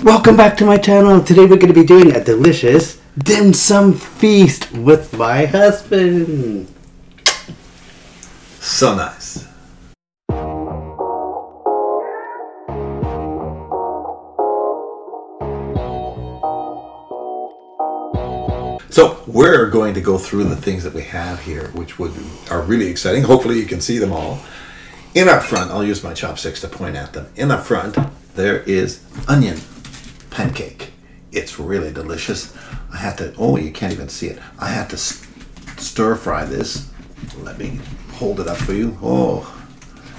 Welcome back to my channel. Today we're going to be doing a delicious dim sum feast with my husband. So nice. So we're going to go through the things that we have here, which are really exciting. Hopefully you can see them all. In our front, I'll use my chopsticks to point at them. In our front, there is onion pancake. It's really delicious. I had to, oh, you can't even see it. I had to stir fry this. Let me hold it up for you. Oh,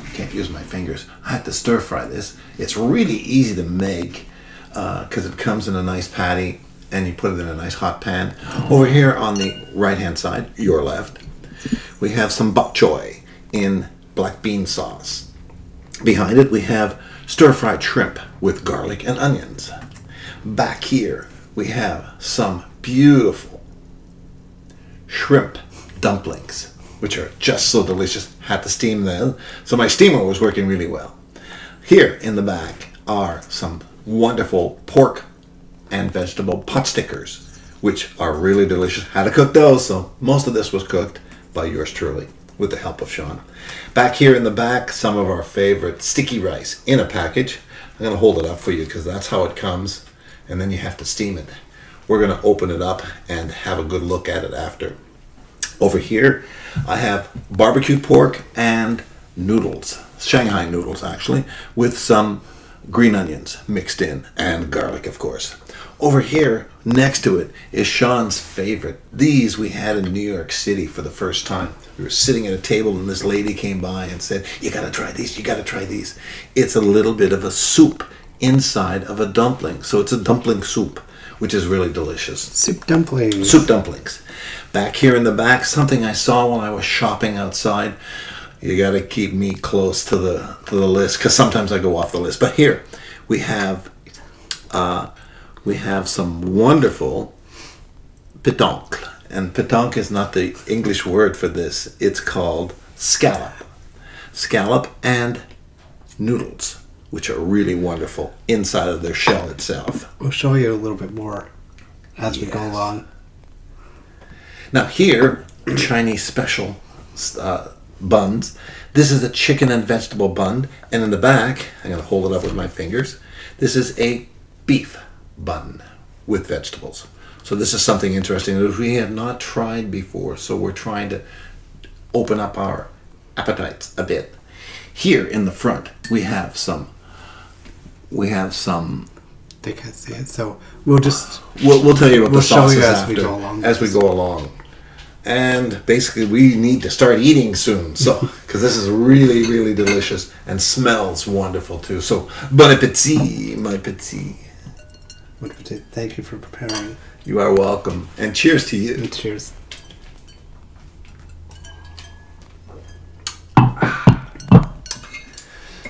I can't use my fingers. I had to stir fry this. It's really easy to make because it comes in a nice patty and you put it in a nice hot pan. Over here on the right hand side, your left, we have some bok choy in black bean sauce. Behind it we have stir-fried shrimp with garlic and onions. Back here we have some beautiful shrimp dumplings, which are just so delicious. Had to steam them, so my steamer was working really well. Here in the back are some wonderful pork and vegetable pot stickers, which are really delicious. Had to cook those, so most of this was cooked by yours truly with the help of Sean. Back here in the back, some of our favorite sticky rice in a package. I'm going to hold it up for you because that's how it comes, and then you have to steam it. We're going to open it up and have a good look at it after. Over here I have barbecue pork and noodles, Shanghai noodles actually, with some green onions mixed in and garlic, of course. Over here next to it is Sean's favorite. These we had in New York City for the first time. We were sitting at a table and this lady came by and said, you gotta try these, you gotta try these. It's a little bit of a soup inside of a dumpling. So it's a dumpling soup, which is really delicious. Soup dumplings. Soup dumplings. Back here in the back, something I saw when I was shopping outside. You gotta keep me close to the list because sometimes I go off the list. But here we have some wonderful pétanque. And pétanque is not the English word for this. It's called scallop. Scallop and noodles, which are really wonderful inside of their shell itself. We'll show you a little bit more as we go along. Now here, Chinese special buns. This is a chicken and vegetable bun. And in the back, I'm going to hold it up with my fingers. This is a beef bun with vegetables. So this is something interesting that we have not tried before. So we're trying to open up our appetites a bit. Here in the front, we have some. They can't see it, so we'll tell you what the sauce is as we go along. And basically, we need to start eating soon. So because this is really, really delicious and smells wonderful too. So bon appetit, my petit. Thank you for preparing. You are welcome. And cheers to you. And cheers.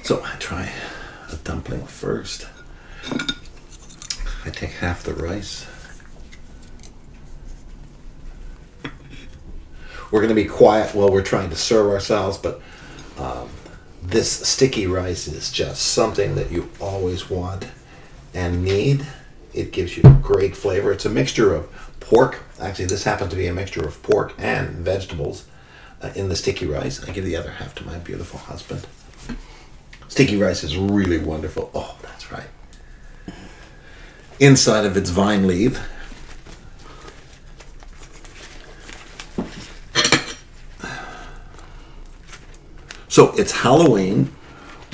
So I try a dumpling first. I take half the rice. We're going to be quiet while we're trying to serve ourselves, but this sticky rice is just something that you always want and need. It gives you great flavor. It's a mixture of pork. Actually, this happens to be a mixture of pork and vegetables in the sticky rice. I give the other half to my beautiful husband. Sticky rice is really wonderful. Oh, that's right. Inside of its vine leaf, so it's Halloween.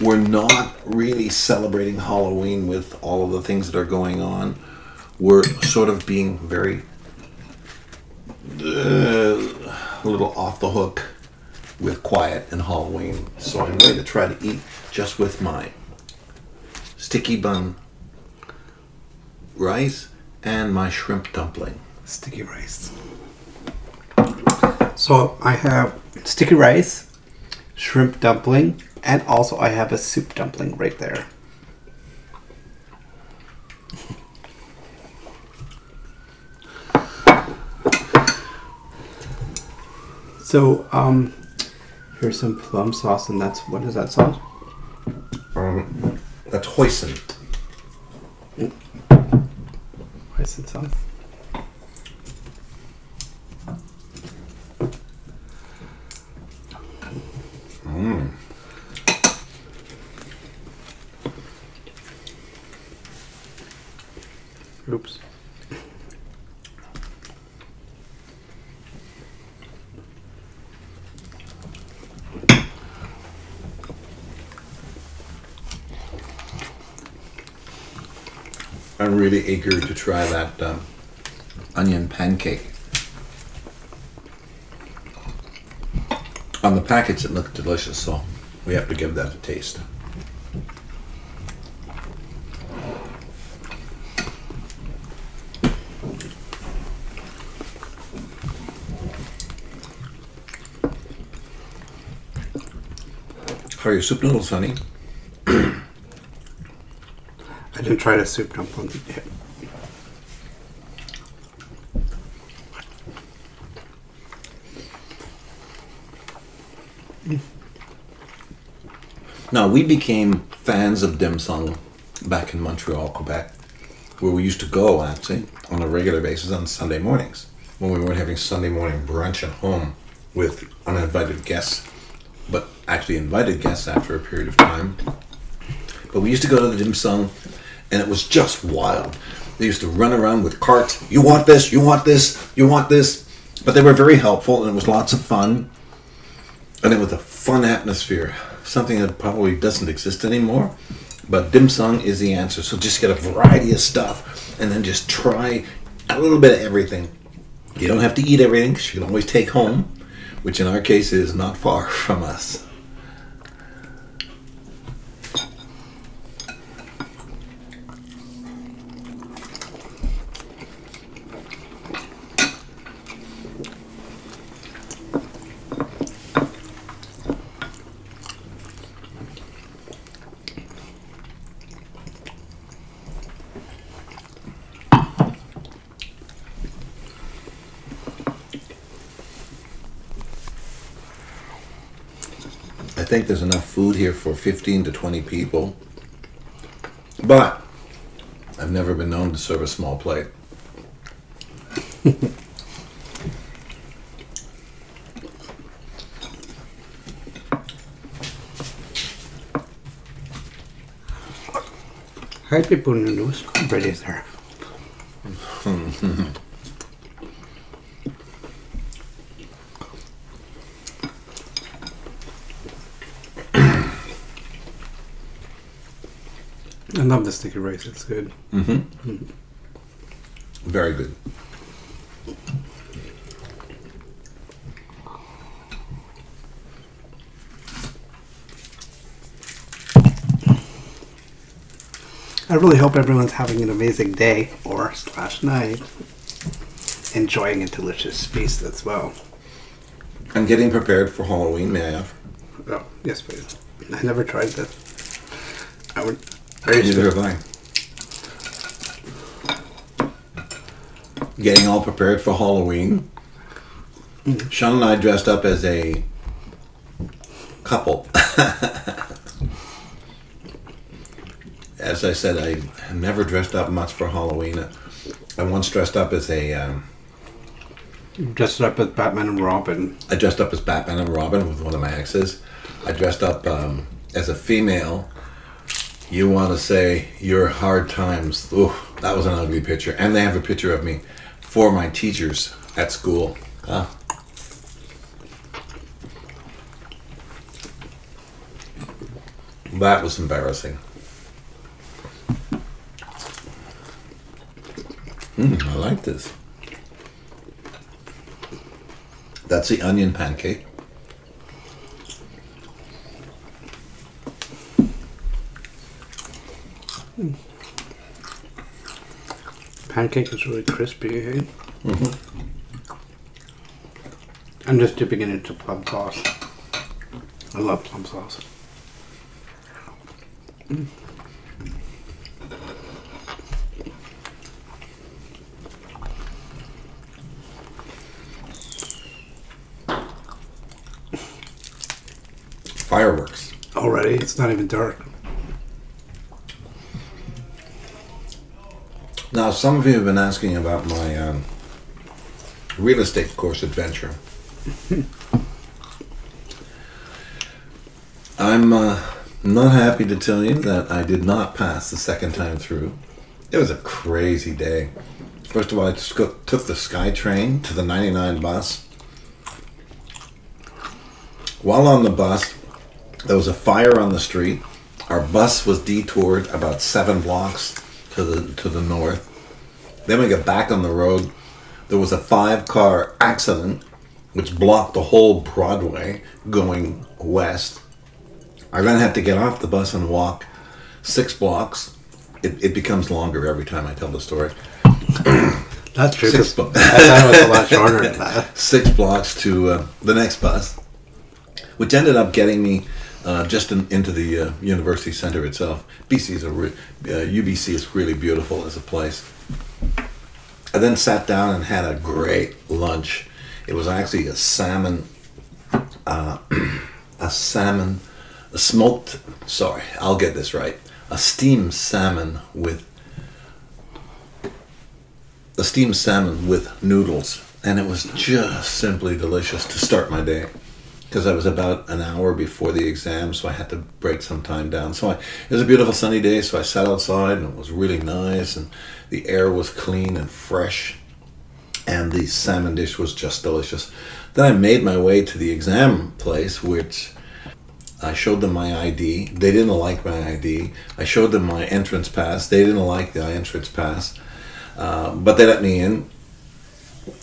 We're not really celebrating Halloween with all of the things that are going on. We're sort of being very a little off the hook with quiet and Halloween. So I'm going to try to eat just with my sticky bun rice and my shrimp dumpling. Sticky rice. So I have sticky rice, shrimp dumpling, and also I have a soup dumpling right there. So here's some plum sauce, and what is that sauce? That's hoisin. Rice and sauce. Oops. I'm really eager to try that onion pancake. On the package it looked delicious, so we have to give that a taste. How are your soup noodles, honey? I didn't try the soup dumpling yet. Now, we became fans of dim sum back in Montreal, Quebec, where we used to go, actually, on a regular basis on Sunday mornings, when we weren't having Sunday morning brunch at home with uninvited guests, but actually invited guests after a period of time. But we used to go to the dim sum, and it was just wild. They used to run around with carts. You want this, you want this, you want this. But they were very helpful, and it was lots of fun. And it was a fun atmosphere. Something that probably doesn't exist anymore. But dim sum is the answer. So just get a variety of stuff, and then just try a little bit of everything. You don't have to eat everything, because you can always take home, which in our case is not far from us. I think there's enough food here for 15 to 20 people, but I've never been known to serve a small plate. How do people know bread is there? I love the sticky rice, it's good. Very good. I really hope everyone's having an amazing day or / night, enjoying a delicious feast as well. I'm getting prepared for Halloween, may I have? Oh, yes please. I never tried that. I would. Neither have I. Getting all prepared for Halloween. Sean and I dressed up as a couple. As I said, I never dressed up much for Halloween. I once dressed up as a... Dressed up as Batman and Robin. I dressed up as Batman and Robin with one of my exes. I dressed up as a female. You want to say your hard times. Ooh, that was an ugly picture. And they have a picture of me for my teachers at school. That was embarrassing. I like this. That's the onion pancake. Pancake is really crispy, hey? I'm just dipping it into plum sauce. I love plum sauce. Fireworks. Already, it's not even dark. Now, some of you have been asking about my real estate course adventure. I'm not happy to tell you that I did not pass the second time through. It was a crazy day. First of all, I took the SkyTrain to the 99 bus. While on the bus, there was a fire on the street. Our bus was detoured about 7 blocks to the north. Then we got back on the road. There was a 5-car accident which blocked the whole Broadway going west. I then had to get off the bus and walk 6 blocks. It becomes longer every time I tell the story. That's true. I thought it was a lot shorter than that. 6 blocks to the next bus, which ended up getting me just into the university center itself. UBC is really beautiful as a place. I then sat down and had a great lunch. It was actually a steamed salmon with noodles, and it was just simply delicious to start my day, because I was about an hour before the exam, so I had to break some time down. It was a beautiful sunny day, so I sat outside and it was really nice, and the air was clean and fresh, and the salmon dish was just delicious. Then I made my way to the exam place, which I showed them my ID. They didn't like my ID. I showed them my entrance pass. They didn't like the entrance pass, but they let me in.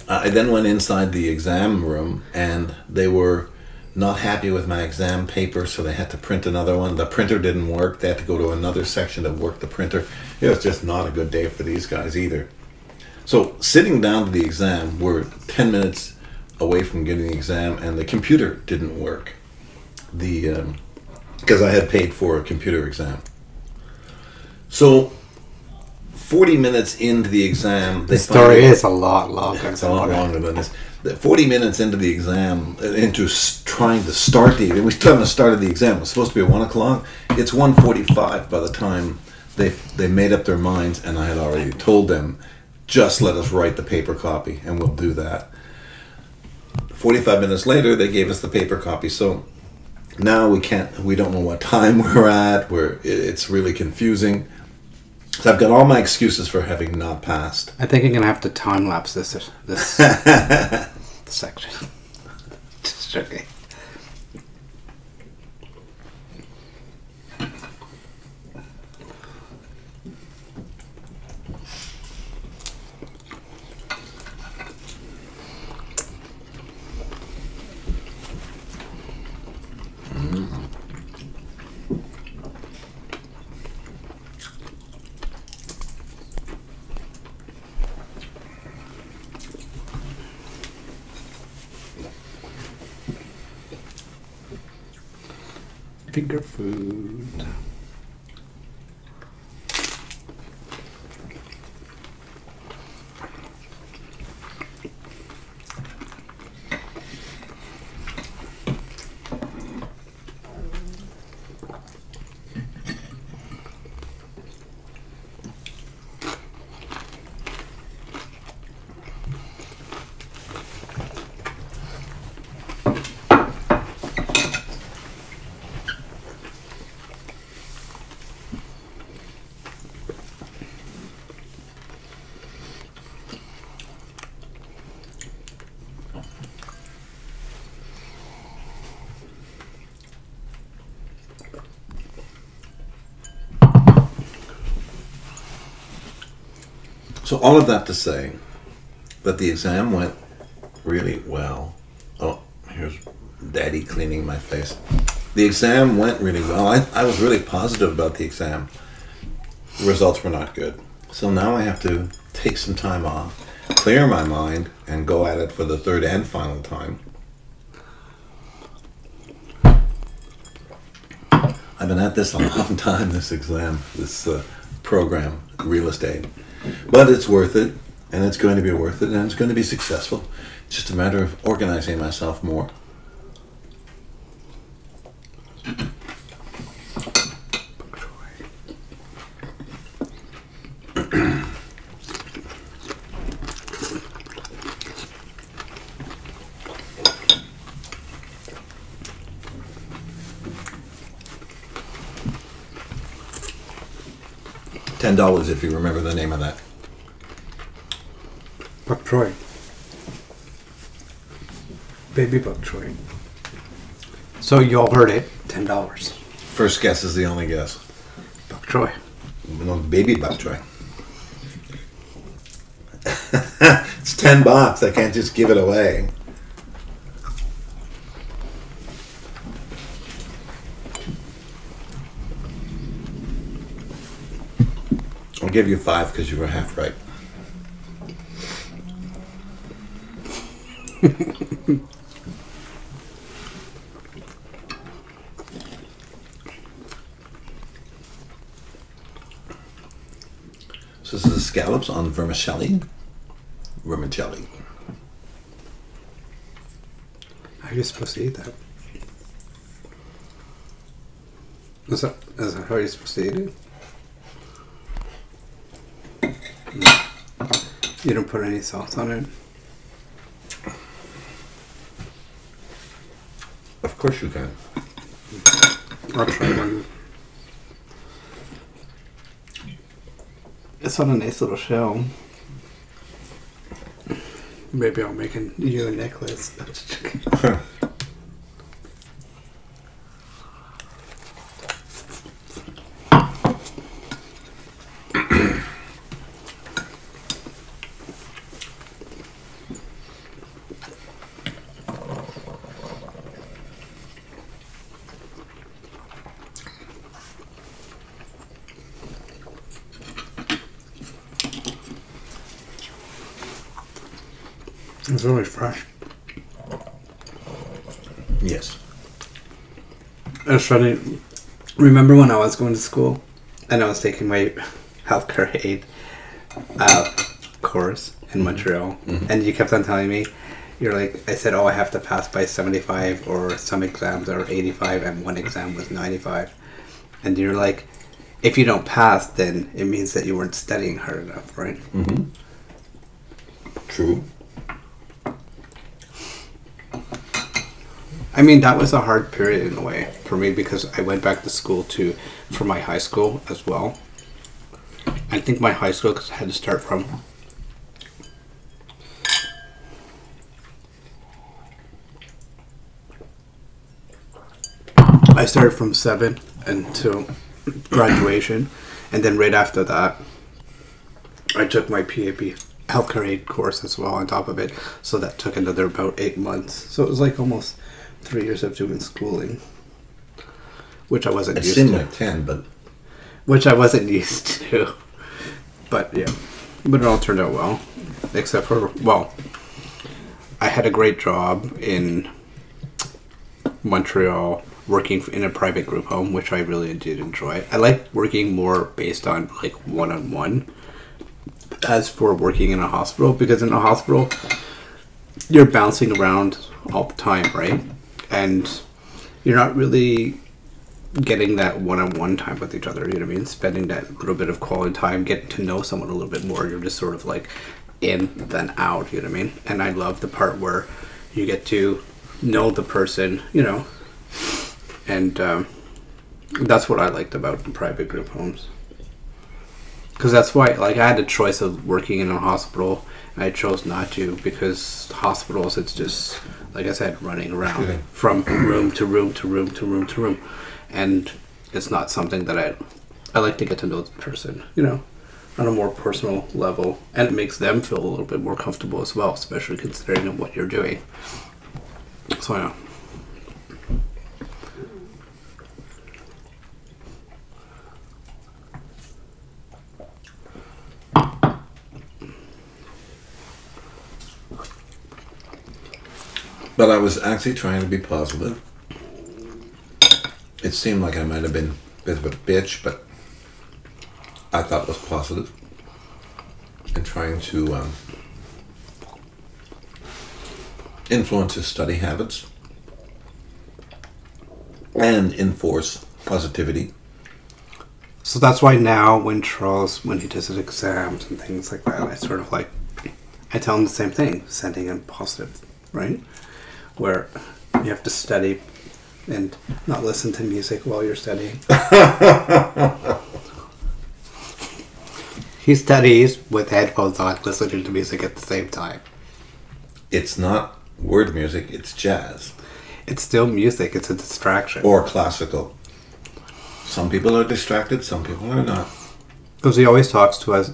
I then went inside the exam room, and they were not happy with my exam paper, so they had to print another one. The printer didn't work. They had to go to another section to work the printer. It was just not a good day for these guys either. So sitting down to the exam, we're 10 minutes away from getting the exam, and the computer didn't work. Because I had paid for a computer exam. So 40 minutes into the exam, the story is a lot longer. It's a lot longer than this. 40 minutes into the exam, into trying to start the exam. We still haven't started the exam. It was supposed to be at 1 o'clock. It's 1:45 by the time they made up their minds, and I had already told them, just let us write the paper copy, and we'll do that. 45 minutes later, they gave us the paper copy. So now we don't know what time we're at. It's really confusing. So I've got all my excuses for having not passed. I think I'm going to have to time-lapse this section. Just joking. Finger food. So all of that to say that the exam went really well. Oh, here's Daddy cleaning my face. The exam went really well. I was really positive about the exam. The results were not good. So now I have to take some time off, clear my mind, and go at it for the third and final time. I've been at this a long time, this exam, this program, real estate. But it's worth it, and it's going to be worth it, and it's going to be successful. It's just a matter of organizing myself more. $10 if you remember the name of that. Bok choy. Baby bok choy. So you all heard it. $10. First guess is the only guess. Bok choy. No, baby bok choy. It's $10. I can't just give it away. I'll give you 5 because you were half right. So this is the scallops on vermicelli. Vermicelli. How are you supposed to eat that? Is that how you're supposed to eat it? You don't put any sauce on it? Of course you can. I'll try one. It's on a nice little shell. Maybe I'll make you a necklace. It's really fresh. Yes. I was trying to remember when I was going to school and I was taking my healthcare aid course in Montreal, and you kept on telling me, you're like, I said, oh, I have to pass by 75, or some exams are 85, and one exam was 95, and you're like, if you don't pass, then it means that you weren't studying hard enough, right? Mm-hmm. True. I mean, that was a hard period in a way for me because I went back to school for my high school as well. I think my high school, because I had to start from I started from 7 until graduation, and then right after that I took my PAP healthcare aid course as well on top of it, so that took another about 8 months. So it was like almost 3 years of doing schooling, which I wasn't used to. It seemed like 10, but... Which I wasn't used to. But yeah, but it all turned out well, except for, well, I had a great job in Montreal working in a private group home, which I really did enjoy. I like working more based on like one-on-one as for working in a hospital, because in a hospital you're bouncing around all the time, right? And you're not really getting that one-on-one time with each other, you know what I mean? Spending that little bit of quality time, getting to know someone a little bit more. You're just sort of like in, then out, you know what I mean? And I love the part where you get to know the person, you know, and that's what I liked about the private group homes. Because that's why, like, I had a choice of working in a hospital, and I chose not to, because hospitals, it's just, like I said, running around from room to room to room to room to room. And it's not something that I like to get to know the person, you know, on a more personal level. And it makes them feel a little bit more comfortable as well, especially considering what you're doing. So, yeah. But I was actually trying to be positive. It seemed like I might have been a bit of a bitch, but I thought it was positive. And trying to influence his study habits and enforce positivity. So that's why now when Charles, when he does his exams and things like that, I sort of like, I tell him the same thing, sending him positive, right? Where you have to study and not listen to music while you're studying. He studies with headphones on, listening to music at the same time. It's not word music, it's jazz. It's still music. It's a distraction. Or classical. Some people are distracted, some people are not. Because he always talks to us.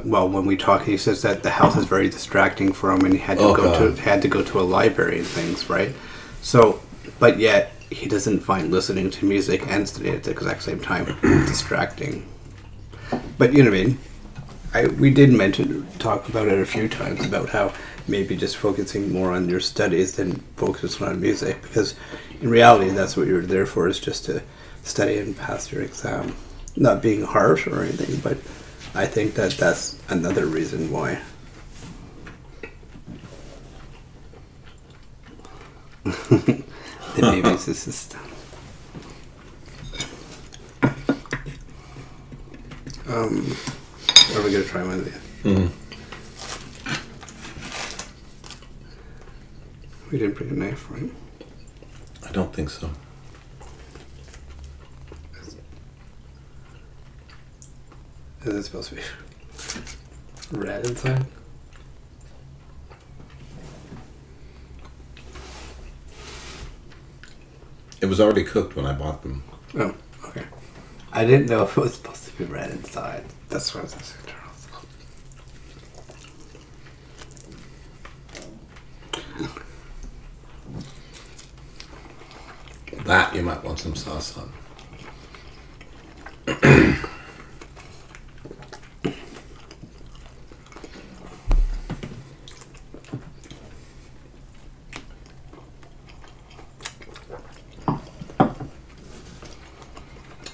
When we talk, he says that the house is very distracting for him, and he had to go to a library and things, right? So, but yet he doesn't find listening to music and studying at the exact same time distracting. But you know what I mean. We did talk about it a few times about how maybe just focusing more on your studies than focusing on music, because in reality that's what you're there for, is just to study and pass your exam. Not being harsh or anything, but I think that that's another reason why. The baby's system. Are we gonna try one of these? Mm-hmm. We didn't bring a knife, right? I don't think so. Is it supposed to be red inside? It was already cooked when I bought them. Oh, okay. I didn't know if it was supposed to be red inside. That's what I was asking Charles. That you might want some sauce on.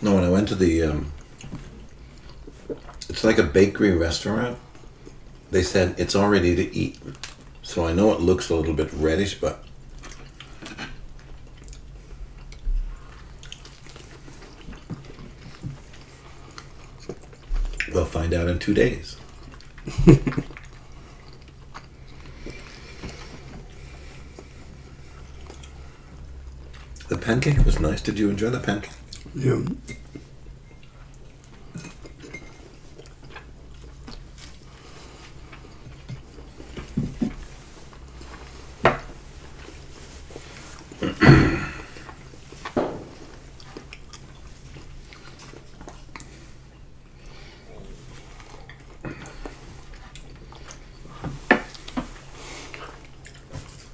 No, when I went to the, it's like a bakery restaurant. They said it's all ready to eat. So I know it looks a little bit reddish, but we'll find out in 2 days. The pancake was nice. Did you enjoy the pancake? Yeah.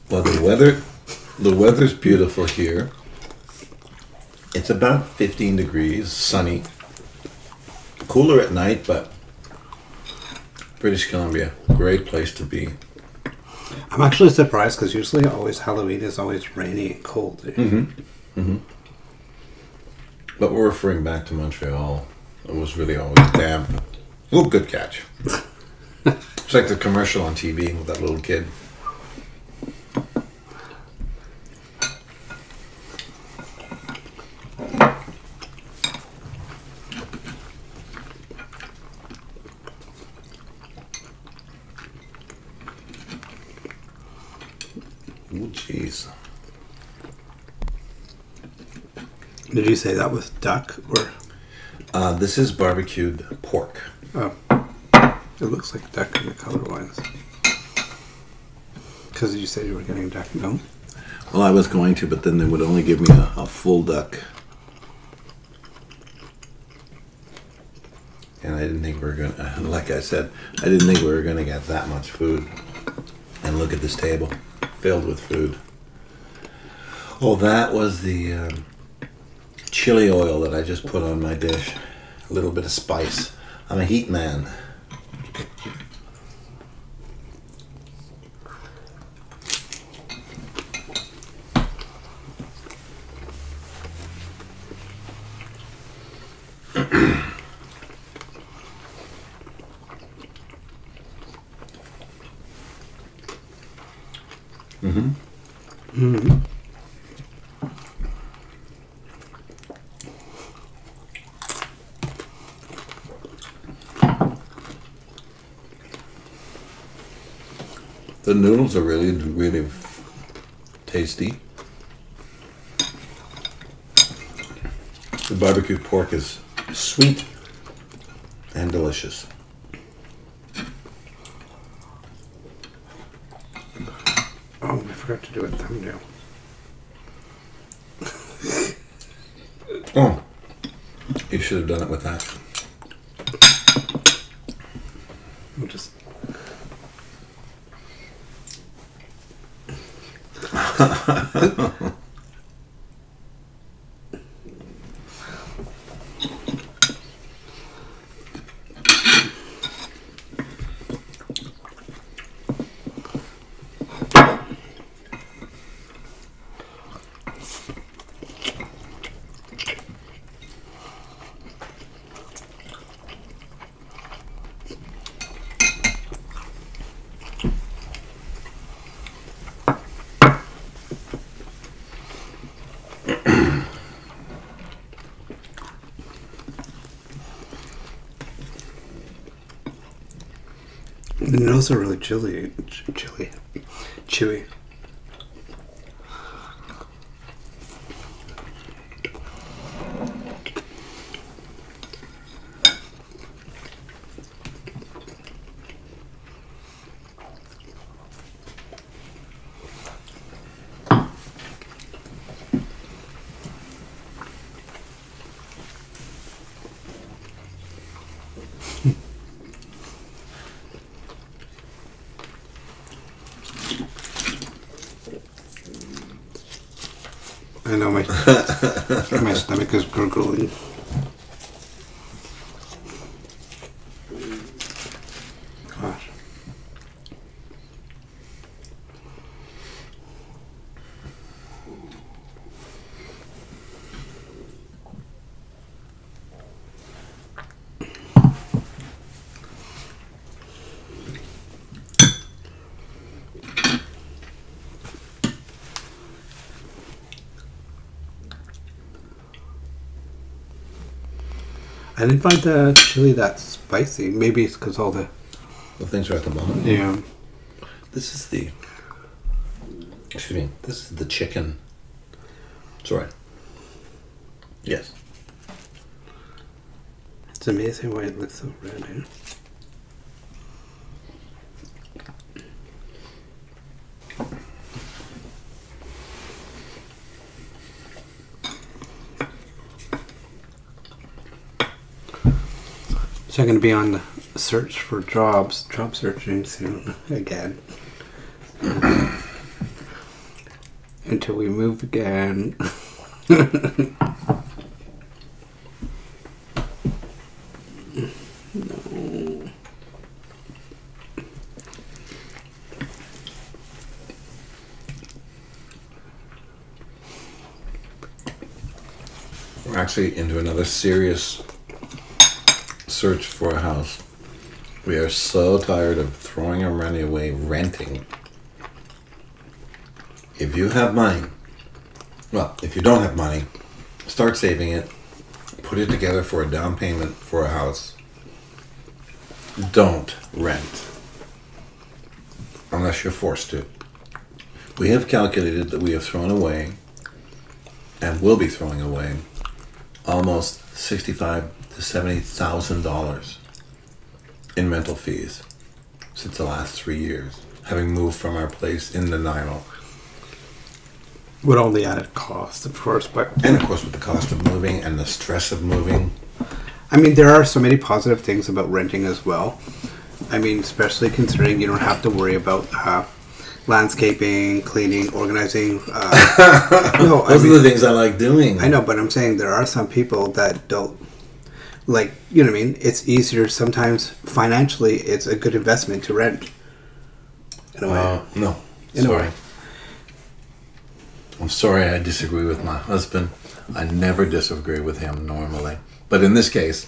Well, the weather's beautiful here. It's about 15 degrees, sunny. Cooler at night, but British Columbia, great place to be. I'm actually surprised, because usually Halloween is always rainy and cold. Mm-hmm. Mm-hmm. But we're referring back to Montreal. It was really always damp. Oh, good catch. It's like the commercial on TV with that little kid. Oh, jeez. Did you say that was duck or? This is barbecued pork. Oh, it looks like duck in the color-wise. Because you said you were getting duck, no? Well, I was going to, but then they would only give me a full duck. And I didn't think we were going to, like I said, I didn't think we were going to get that much food. And look at this table, filled with food. Oh, that was the chili oil that I just put on my dish. A little bit of spice. I'm a heat man. Mm-hmm. Mm-hmm. The noodles are really, really tasty. The barbecued pork is sweet and delicious. forgot to do a thumbnail. Oh, you should have done it with that. We'll just... The noodles are really chewy. I know my stomach is gurgling. Gosh. I didn't find the chili that spicy. Maybe it's because all the things are at the bottom. Yeah. This is the... Excuse me. This is the chicken. Sorry. Yes. It's amazing why it looks so red here. So I'm going to be on the search for job searching soon again. Until we move again. No. We're actually into another serious search for a house. We are so tired of throwing our money away renting. If you have money, well, if you don't have money, start saving it, put it together for a down payment for a house. Don't rent unless you're forced to. We have calculated that we have thrown away and will be throwing away almost $65,000 to $70,000 in rental fees since the last 3 years, having moved from our place in Nanaimo. With all the added cost, of course, but... And of course with the cost of moving and the stress of moving. I mean, there are so many positive things about renting as well. I mean, especially considering you don't have to worry about landscaping, cleaning, organizing. No, Those are the things I like doing. I know, but I'm saying there are some people that don't. Like, you know what I mean? It's easier sometimes financially. It's a good investment to rent. In a way. No. In sorry. a way. I'm sorry I disagree with my husband. I never disagree with him normally. But in this case...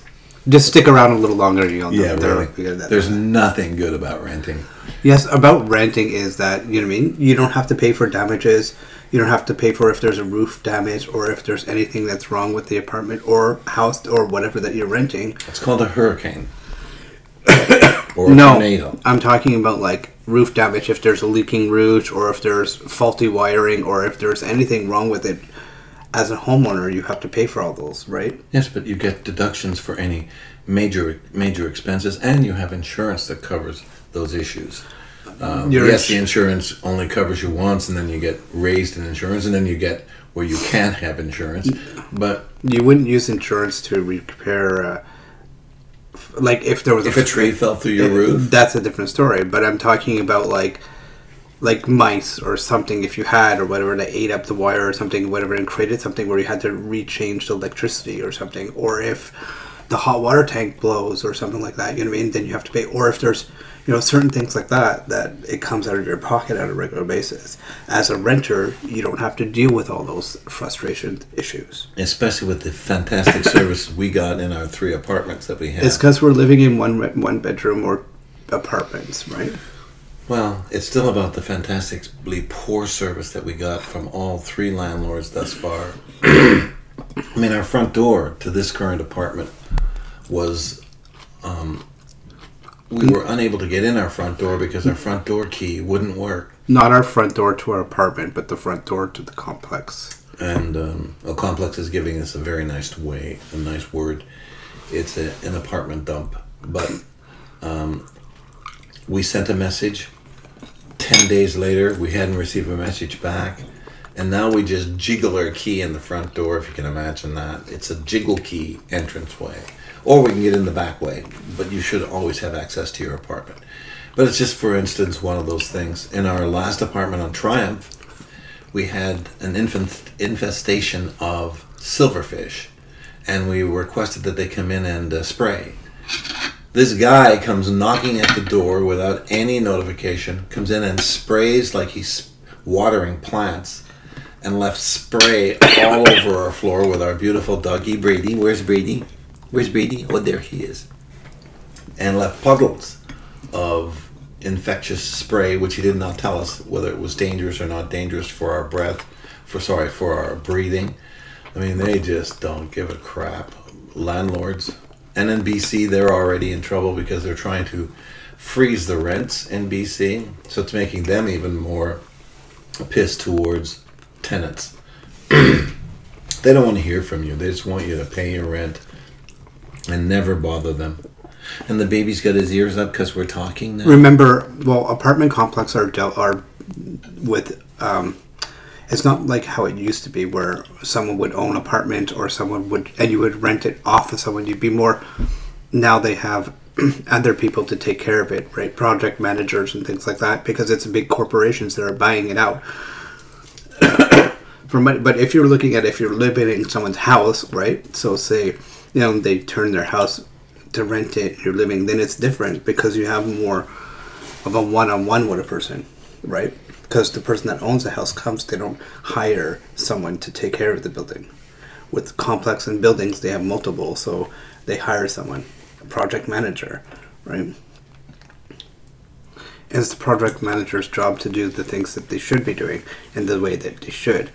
Just stick around a little longer and you'll know. Yeah, really. There's nothing good about renting. Yes, about renting is that, you know what I mean? You don't have to pay for damages. You don't have to pay for if there's a roof damage or if there's anything that's wrong with the apartment or house or whatever that you're renting. It's called a hurricane. Or a tornado. I'm talking about like roof damage if there's a leaking roof or if there's faulty wiring or if there's anything wrong with it. As a homeowner, you have to pay for all those, right? Yes, but you get deductions for any major expenses and you have insurance that covers those issues. Yes, the insurance only covers you once, and then you get raised in insurance, and then you get where you can't have insurance. But you wouldn't use insurance to repair, like if there was if a tree fell through your roof, that's a different story. But I'm talking about like mice or something, if you had or whatever, that ate up the wire or something, whatever, and created something where you had to rechange the electricity or something, or if the hot water tank blows or something like that, you know what I mean, then you have to pay. Or if there's, you know, certain things like that it comes out of your pocket on a regular basis. As a renter, you don't have to deal with all those frustration issues. Especially with the fantastic service we got in our 3 apartments that we have. It's because we're living in one bedroom or apartments, right? Well, it's still about the fantastically poor service that we got from all 3 landlords thus far. I mean, our front door to this current apartment was... we were unable to get in our front door because our front door key wouldn't work. Not our front door to our apartment, but the front door to the complex. And a complex is giving us a very nice word. It's an apartment dump. But we sent a message. 10 days later, we hadn't received a message back. And now we just jiggle our key in the front door, if you can imagine that. It's a jiggle key entranceway. Or we can get in the back way, but you should always have access to your apartment. But it's just, for instance, one of those things. In our last apartment on Triumph, we had an infestation of silverfish, and we requested that they come in and spray. This guy comes knocking at the door without any notification, comes in and sprays like he's watering plants, and left spray all over our floor with our beautiful doggy, Brady. Where's Brady? Where's Brady? Oh, there he is. And left puddles of infectious spray, which he did not tell us whether it was dangerous or not dangerous for our for our breathing. I mean, they just don't give a crap. Landlords. And in BC, they're already in trouble because they're trying to freeze the rents in BC. So it's making them even more pissed towards tenants. They don't want to hear from you. They just want you to pay your rent and never bother them. And the baby's got his ears up because we're talking now. Remember, well, apartment complexes are with... it's not like how it used to be where someone would own an apartment or someone would... and you would rent it off of someone. You'd be more... Now they have other people to take care of it, right? Project managers and things like that, because it's big corporations that are buying it out. For money. But if you're looking at if you're living in someone's house, right? So say... you know, they turn their house to rent it, you're living, then it's different because you have more of a one-on-one with a person, right? Because the person that owns the house comes, they don't hire someone to take care of the building. With complex and buildings, they have multiple, so they hire someone, a project manager, right? And it's the project manager's job to do the things that they should be doing in the way that they should.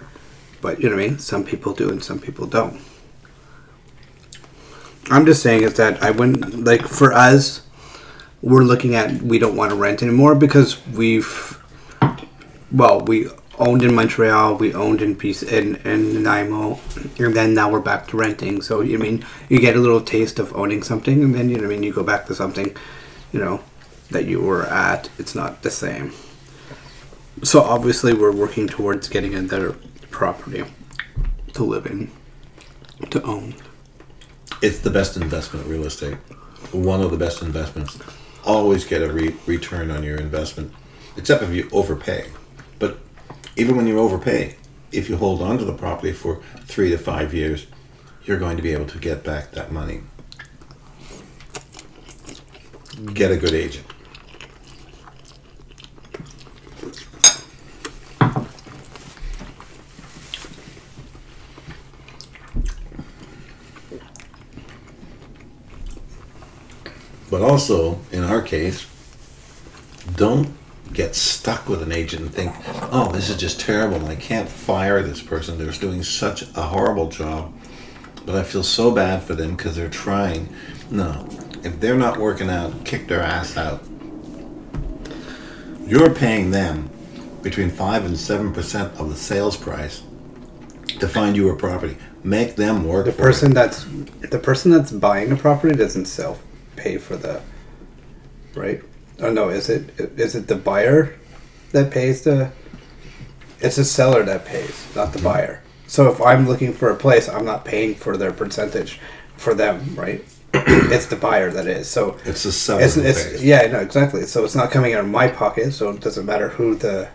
But, you know what I mean? Some people do and some people don't. I'm just saying is that I wouldn't, like, for us, we're looking at, we don't want to rent anymore because we owned in Montreal, we owned in Nanaimo, and then now we're back to renting. So, you mean, you get a little taste of owning something, and then, you know what I mean, you go back to something, you know, that you were at. It's not the same. So, obviously, we're working towards getting another property to live in, to own. It's the best investment, real estate. One of the best investments. Always get a return on your investment, except if you overpay. But even when you overpay, if you hold on to the property for 3 to 5 years, you're going to be able to get back that money. Get a good agent. But also, in our case, don't get stuck with an agent and think, oh, this is just terrible. I can't fire this person. They're doing such a horrible job. But I feel so bad for them because they're trying. No. If they're not working out, kick their ass out. You're paying them between 5 and 7% of the sales price to find you a property. Make them work for it. The person that's buying a property doesn't pay for the, right? Oh no, is it the buyer that pays the? It's the seller that pays, not the buyer. So if I'm looking for a place, I'm not paying for their percentage for them, right? It's the buyer that is. So it's the seller who pays. Yeah, no, exactly. So it's not coming out of my pocket. So it doesn't matter who the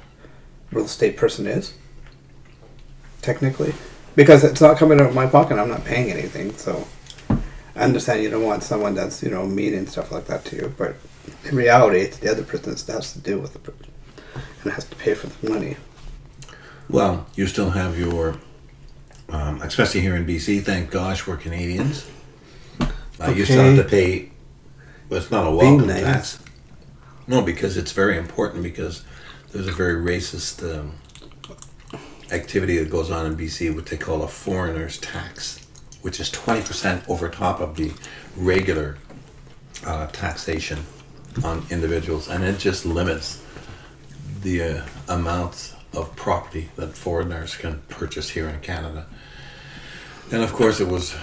real estate person is, technically, because it's not coming out of my pocket. I'm not paying anything. So I understand you don't want someone that's mean and stuff like that to you, but in reality, it's the other person that has to deal with it and has to pay for the money. Well, you still have your, especially here in BC, thank gosh we're Canadians. You still have to pay, well, it's not a welcome tax. No, because it's very important, because there's a very racist activity that goes on in BC, what they call a foreigner's tax, which is 20% over top of the regular taxation on individuals, and it just limits the amount of property that foreigners can purchase here in Canada. And of course it was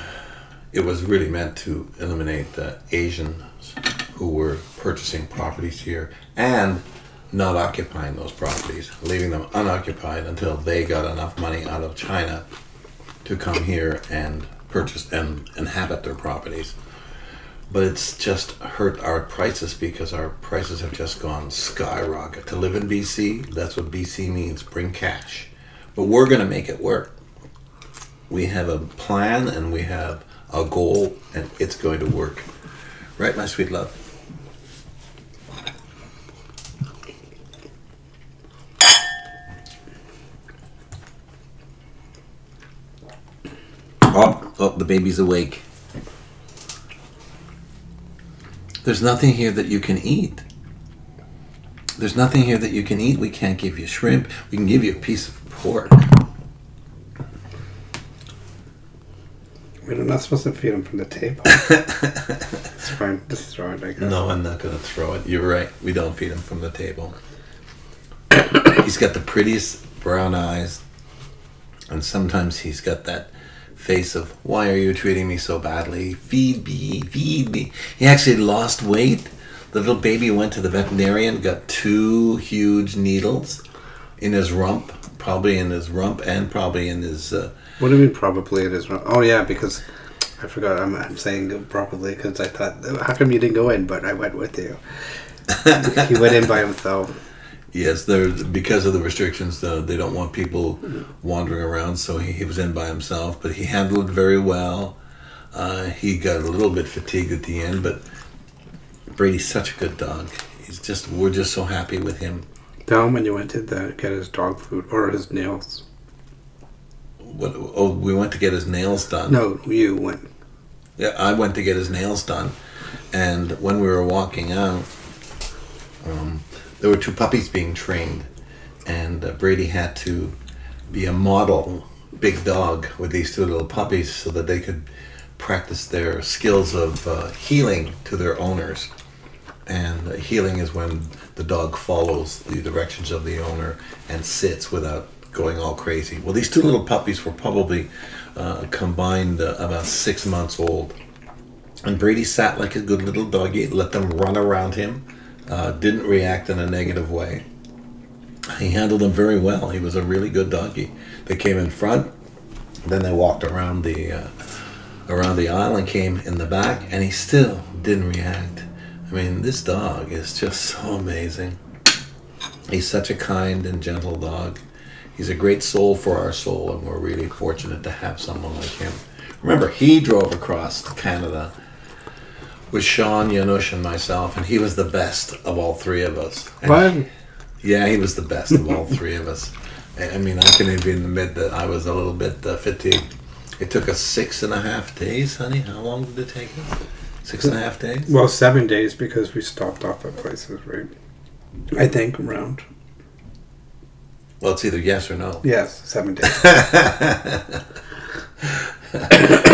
really meant to eliminate the Asians who were purchasing properties here and not occupying those properties, leaving them unoccupied until they got enough money out of China to come here and purchase and inhabit their properties. But it's just hurt our prices, because our prices have just gone skyrocket. To live in BC, that's what BC means, bring cash. But we're going to make it work. We have a plan and we have a goal, and it's going to work. Right, my sweet love? Oh, the baby's awake. There's nothing here that you can eat. There's nothing here that you can eat. We can't give you shrimp. We can give you a piece of pork. We're not supposed to feed him from the table. It's fine. Just throw it, I guess. No, I'm not going to throw it. You're right. We don't feed him from the table. He's got the prettiest brown eyes. And sometimes he's got that face of, why are you treating me so badly? Feed me, feed me. He actually lost weight. The little baby went to the veterinarian, got 2 huge needles in his rump, probably in his rump and probably in his... What do you mean probably in his rump? Oh yeah, because I forgot I'm saying probably because I thought, how come you didn't go in? But I went with you. He went in by himself. Yes, because of the restrictions, they don't want people wandering around, so he was in by himself, but he handled it very well. He got a little bit fatigued at the end, but Brady's such a good dog. We're just so happy with him. Tell him when you went to get his dog food or his nails. What? Oh, we went to get his nails done. No, you went. Yeah, I went to get his nails done, and when we were walking out, there were 2 puppies being trained, and Brady had to be a model big dog with these 2 little puppies so that they could practice their skills of heeling to their owners. And heeling is when the dog follows the directions of the owner and sits without going all crazy. Well, these 2 little puppies were probably combined about 6 months old. And Brady sat like a good little doggy, let them run around him. Didn't react in a negative way. He handled them very well. He was a really good doggy. They came in front, then they walked around the aisle and came in the back, and he still didn't react. I mean, this dog is just so amazing. He's such a kind and gentle dog. He's a great soul for our soul, and we're really fortunate to have someone like him. Remember, he drove across Canada with Sean, Seanusca, and myself, and he was the best of all 3 of us. What? Yeah, he was the best of all 3 of us. I mean, I can even admit that I was a little bit fatigued. It took us 6.5 days, honey. How long did it take us? 6.5 days? Well, 7 days because we stopped off at places, right? I think around. Well, it's either yes or no. Yes, 7 days.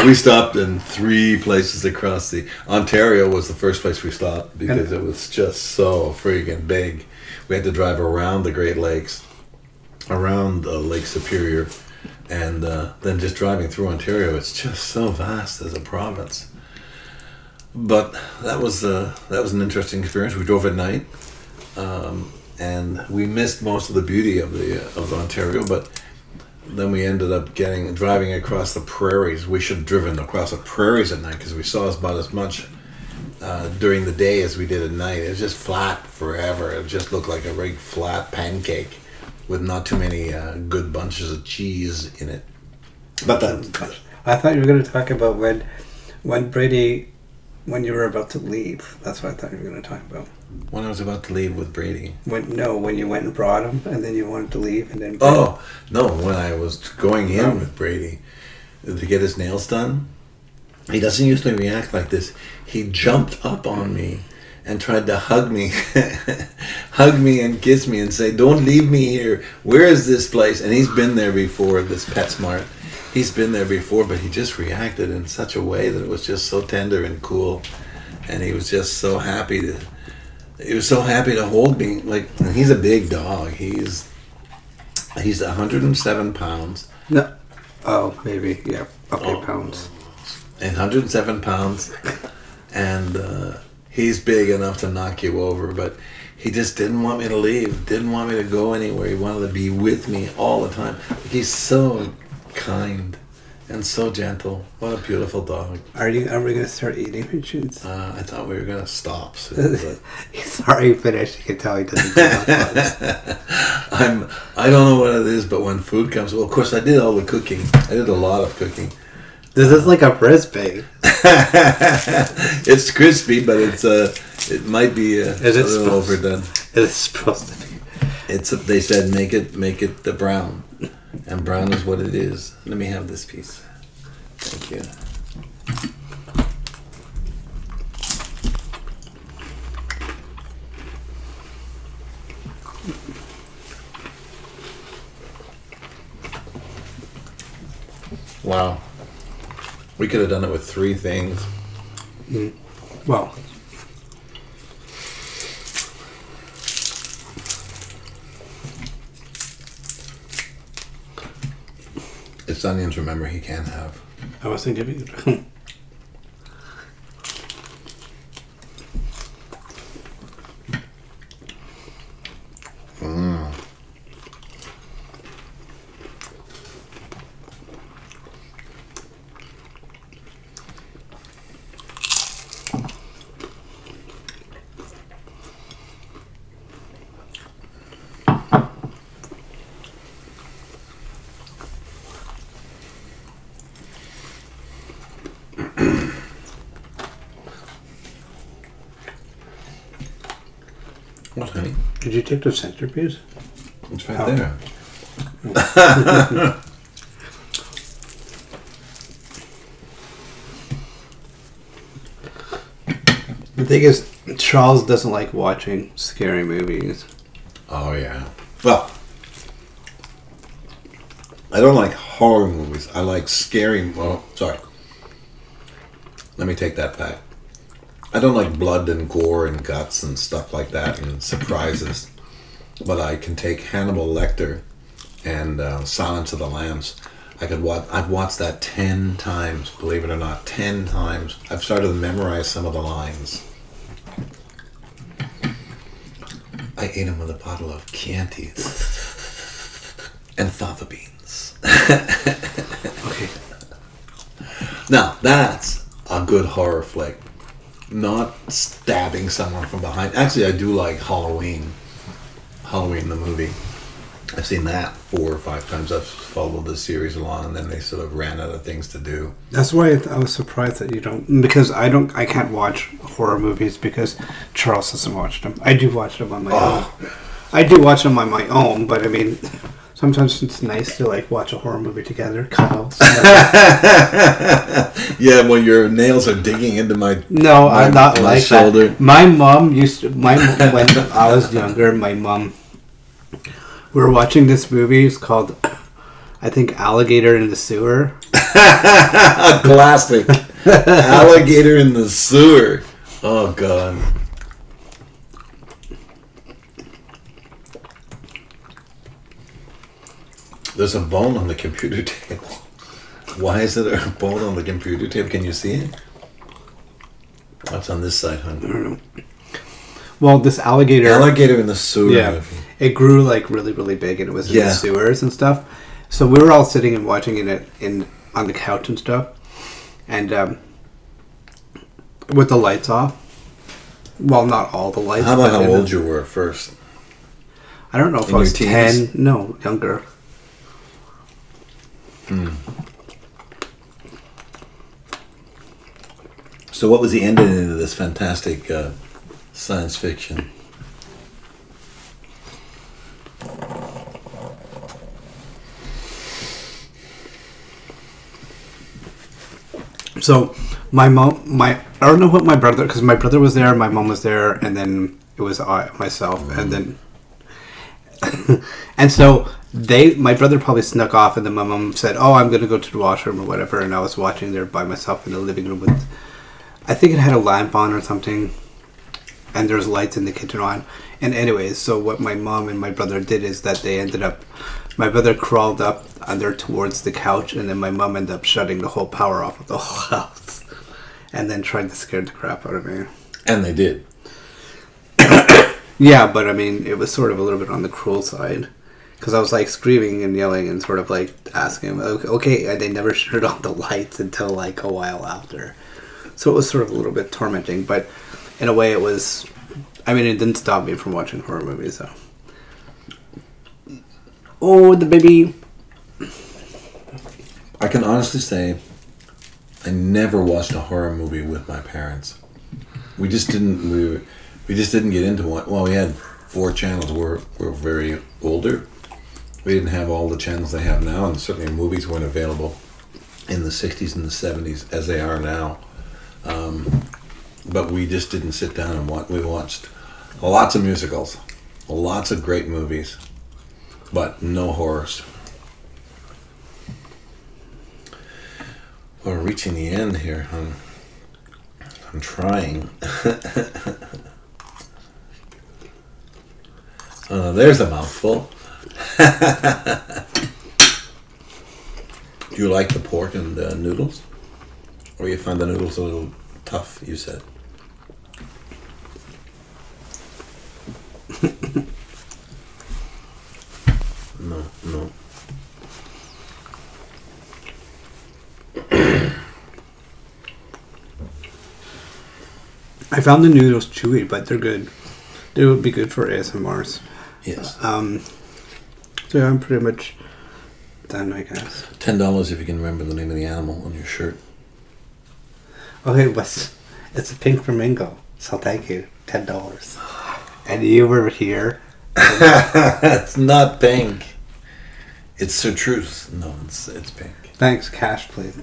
We stopped in 3 places across Ontario was the first place we stopped because it was just so freaking big. We had to drive around the Great Lakes, around Lake Superior, and then just driving through Ontario. It's just so vast as a province. But that was an interesting experience. We drove at night, and we missed most of the beauty of Ontario. But then we ended up driving across the prairies. We should have driven across the prairies at night because we saw about as much during the day as we did at night. It was just flat forever. It just looked like a big flat pancake with not too many good bunches of cheese in it. But I thought you were going to talk about when Brady, when you were about to leave. That's what I thought you were going to talk about. When I was about to leave with Brady. When you went and brought him, and then you wanted to leave, and then. Oh no! When I was going in with Brady to get his nails done, he doesn't usually react like this. He jumped up on me and tried to hug me, hug me and kiss me and say, "Don't leave me here. Where is this place?" And he's been there before. This PetSmart. He's been there before, but he just reacted in such a way that it was just so tender and cool, and he was just so happy to. He was so happy to hold me. Like, and he's a big dog. He's 107 pounds. No, oh maybe pounds. And 107 pounds, and he's big enough to knock you over. But he just didn't want me to leave. Didn't want me to go anywhere. He wanted to be with me all the time. He's so kind and so gentle. What a beautiful dog. Are we going to start eating machines? I thought we were going to stop soon. But He's already finished. You can tell he doesn't do that. I don't know what it is, but when food comes, well, of course, I did all the cooking. I did a lot of cooking. This is like a frisbee. It's crispy, but it might be a little overdone. It is supposed to be. They said make it the brown. And brown is what it is. Let me have this piece. Thank you. Wow. We could have done it with 3 things. Well. It's onions, remember, he can't have. I wasn't giving it. What, honey? Did you take the centerpiece? It's right there. The thing is, Charles doesn't like watching scary movies. Oh, yeah. Well, I don't like horror movies. I like scary... Well, sorry. Let me take that back. I don't like blood and gore and guts and stuff like that and surprises. But I can take Hannibal Lecter and Silence of the Lambs. I've watched that 10 times, believe it or not. 10 times. I've started to memorize some of the lines. I ate him with a bottle of Chianti and fava beans. Okay. Now, that's a good horror flick. Not stabbing someone from behind. Actually, I do like Halloween. Halloween the movie. I've seen that 4 or 5 times. I've followed the series along, and then they sort of ran out of things to do. That's why I was surprised that you don't, because I can't watch horror movies because Charles doesn't watch them. I do watch them on my own. I do watch them on my own, but I mean, sometimes it's nice to like watch a horror movie together. Cuddles. Yeah, when your nails are digging into my I'm not like shoulder. That. My mom used to. When I was younger, my mom. We were watching this movie. It's called, I think, Alligator in the Sewer. A classic. Alligator in the Sewer. Oh, God. There's a bone on the computer table. Why is there a bone on the computer table? Can you see it? What's on this side, I hon? don't know. Well, this alligator. Alligator in the sewer. Yeah, Movie. it grew like really, really big, and it was in Yeah. the sewers and stuff. So we were all sitting and watching it on the couch and stuff, and with the lights off. Well, not all the lights. How about but how old you were at first? I don't know if In I was your teens? 10. No, younger. So what was the ending into this fantastic science fiction? So my mom, I don't know what my brother, because my brother was there, my mom was there, and then it was myself, and then, and so my brother probably snuck off, and then my mom said, "Oh, I'm gonna go to the washroom or whatever," and I was watching there by myself in the living room with, I think it had a lamp on or something, and there's lights in the kitchen on, and anyways, so what my mom and my brother did is that they ended up. My brother crawled up under towards the couch, and then my mom ended up shutting the whole power off of the whole house, and then tried to scare the crap out of me. And they did. Yeah, but I mean, it was sort of a little bit on the cruel side, because I was like screaming and yelling and sort of like asking him, okay, and they never shut on the lights until like a while after. So it was sort of a little bit tormenting, but in a way it was, I mean, it didn't stop me from watching horror movies, so. Oh, the baby. I can honestly say I never watched a horror movie with my parents. We just didn't we just didn't get into one. Well, we had 4 channels. We're very older. We didn't have all the channels they have now, and certainly movies weren't available in the 60s and the 70s as they are now. But we just didn't sit down and watch. We watched lots of musicals, lots of great movies, but no horrors. We're reaching the end here. I'm trying. There's a mouthful. Do you like the pork and the noodles? Or you find the noodles a little tough, you said? No. I found the noodles chewy, but they're good. They would be good for ASMRs. Yes. So yeah, I'm pretty much done, I guess. $10 if you can remember the name of the animal on your shirt. Okay, it's a pink flamingo, so thank you. $10. And you were here. It's not pink. It's Chartreuse. No, it's pink. Thanks, cash, please.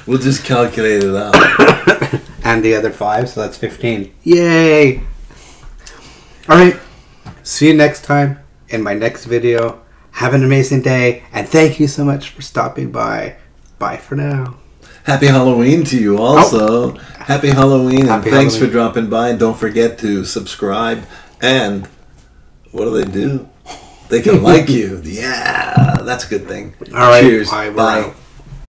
We'll just calculate it out. And the other 5, so that's 15. Yay! Alright, see you next time in my next video. Have an amazing day, and thank you so much for stopping by. Bye for now. Happy Halloween to you also. Happy Halloween, and Happy thanks Halloween. for dropping by. And don't forget to subscribe. And what do? They can like you. Yeah, that's a good thing. All right. Cheers. Bye. Bye.